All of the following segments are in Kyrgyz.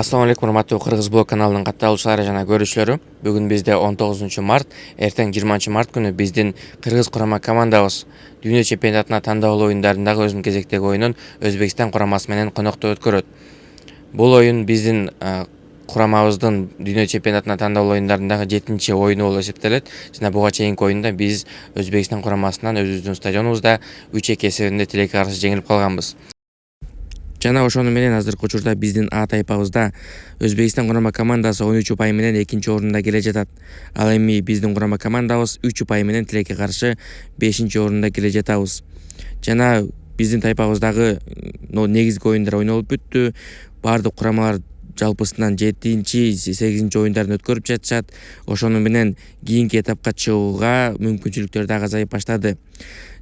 Assalamu алейкум, урматтуу Кыргыз блог каналынын катталуучулары жана көрүүчүлөрү. Бүгүн бизде 19 март, эртең 20 март күнү биздин кыргыз курама командабыз дүйнө чемпионатына тандоолуу оюндарындагы өзүнүн кезектеги оюнун Өзбекстан курамасы менен конокто өткөрөт. Бул оюн биздин курамабыздын дүйнө чемпионатына тандоолуу оюндарындагы 7-чи оюну болуп эсептелет жана буга чейинки оюнда биз Өзбекстан курамасынан өзүбүздүн стадионубузда 3-2 эсебинде тилекке каршы жеңилип калганбыз. Жана ошону менен азыркы учурда биздин А тайпабызда Өзбекстан курама командасы 13 упай менен 2-чи орунда келе жатат. Ал эми биздин курама командабыз 3 упай менен тилекке каршы 5-чи орунда келе жатабыз. Жана биздин тайпабыздагы негизги оюндар ойнолуп бүттү. Баардык курамалар жалпысынан 7-чи, 8-чи оюндарын өткөрүп жатышат. Ошону менен кийинки этапка чыгууга мүмкүнчүлүктөр дагы азайып баштады.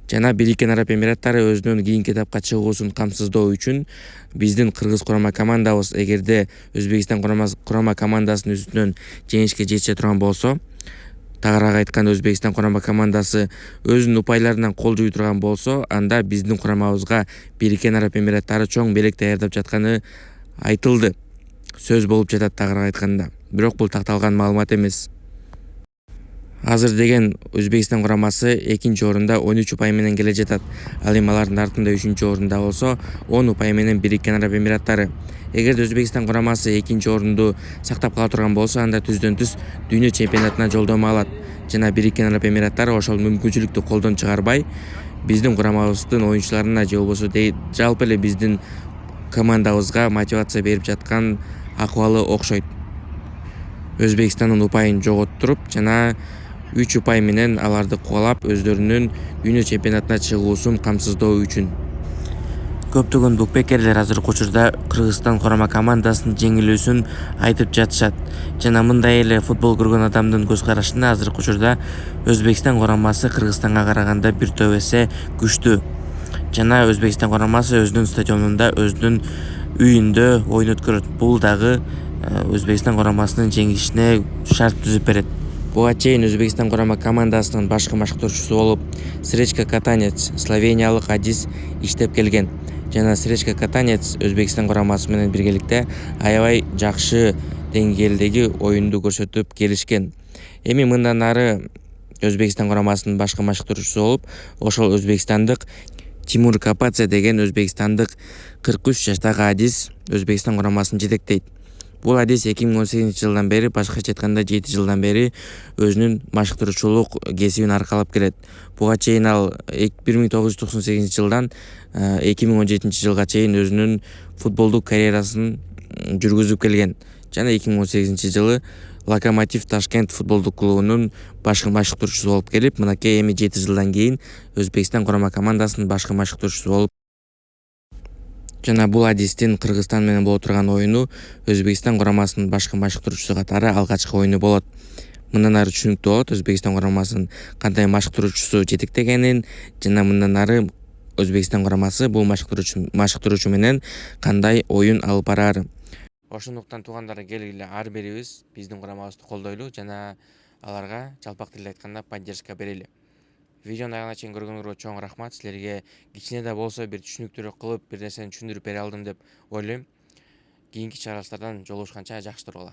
Жана Бириккен Араб Эмираттары өзүнүн кийинки этапка чыгуусун камсыздоо үчүн биздин кыргыз курама командабыз эгерде Өзбекстан курама командасынын үстүнөн жеңишке жете турган болсо, тагыраак айтканда Өзбекстан курама командасы өзүнүн упайларынан кол жуй турган болсо, анда биздин курамабызга Бириккен Араб Эмираттары чоң белек даярдап жатканы айтылды. Сөз болуп жатат тагыраак айтканда. Бирок бул такталган маалымат эмес. Азыр деген Өзбекстан курамасы 2-чи орунда 13 упай менен келе жатат. Ал эми алардын артында 3-чү орунда болсо 10 упай менен Бириккен Араб Эмираттары. Эгерде Өзбекстан курамасы 2-чи орунду сактап кала турган болсо, анда түздөн-түз дүйнө чемпионатына жолдомо алат. Жана Бириккен Араб Эмираттары ошол мүмкүнчүлүктү колдон чыгарбай, биздин курамабыздын оюнчуларына же болбосо жалпы эле биздин командабызга мотивация берип жаткан акыбалы окшойт. Өзбекстандын упайын жоготтуруп жана 3 упай менен аларды кубалап өздөрүнүн дүйнө чемпионатына чыгуусун камсыздоо үчүн. Көптөгөн букмекерлер азыркы учурда Кыргызстан курама командасынын жеңилүүсүн айтып жатышат. Жана мындай эле футбол көргөн адамдын көз карашында азыркы учурда Өзбекстан курамасы Кыргызстанга караганда бир топ эсе күчтүү. Жана Өзбекстан курамасы өзүнүн стадионунда, өзүнүн үйүндө оюн өткөрөт. Бул дагы Өзбекстан курамасынын жеңишине шарт түзүп берет. Буга чейин Өзбекстан курама командасынын башкы машыктыруучусу болуп Сречка Катанец, словениялык Адис иштеп келген. Жана Сречка Катанец Өзбекстан курамасы менен биргеликте аябай жакшы деңгээлдеги оюнду көрсөтүп келишкен. Эми мындан ары Өзбекстан курамасынын башкы машыктыруучусу болуп, ошол өзбекстандык Тимур Капаце деген өзбекстандык 43 жаштагы Адис Өзбекстан курамасын жетектейт. Бул Адис 2018-жылдан бери, башкача айтканда 7 жылдан бери өзүнүн машыктыруучулук кесибин аркалап келет. Буга чейин ал 1998-жылдан 2017-жылга чейин өзүнүн футболдук карьерасын жүргүзүп келген. Жана 2018-жылы Локомотив Ташкент футболдук клубунун башкы машыктыруучусу болуп келип, мынакей эми 7 жылдан кийин Өзбекстан курама командасынын башкы машыктыруучусу болуп. Жана бул Адистин Кыргызстан менен боло турган оюну Өзбекстан курамасынын башкы машыктыруучусу катары алгачкы оюну болот. Мындан ары түшүнүктүү болот Өзбекстан курамасынын кандай машыктыруучусу жетектегенин жана мындан ары Өзбекстан курамасы бул машыктыруучу менен кандай оюн алып бараары. Ошондуктан туугандар, келгиле ар бирибиз биздин курамабызды колдойлу жана аларга жалпак тилде айтканда поддержка берели. Видеону аягына чейин көргөнүңөргө чоң рахмат. Силерге кичине да болсо бир түшүнүктүүрөөк кылып, бир нерсени түшүндүрүп бере алдым деп ойлойм. Кийинки чыгарылыштардан жолугушканча жакшы тургула.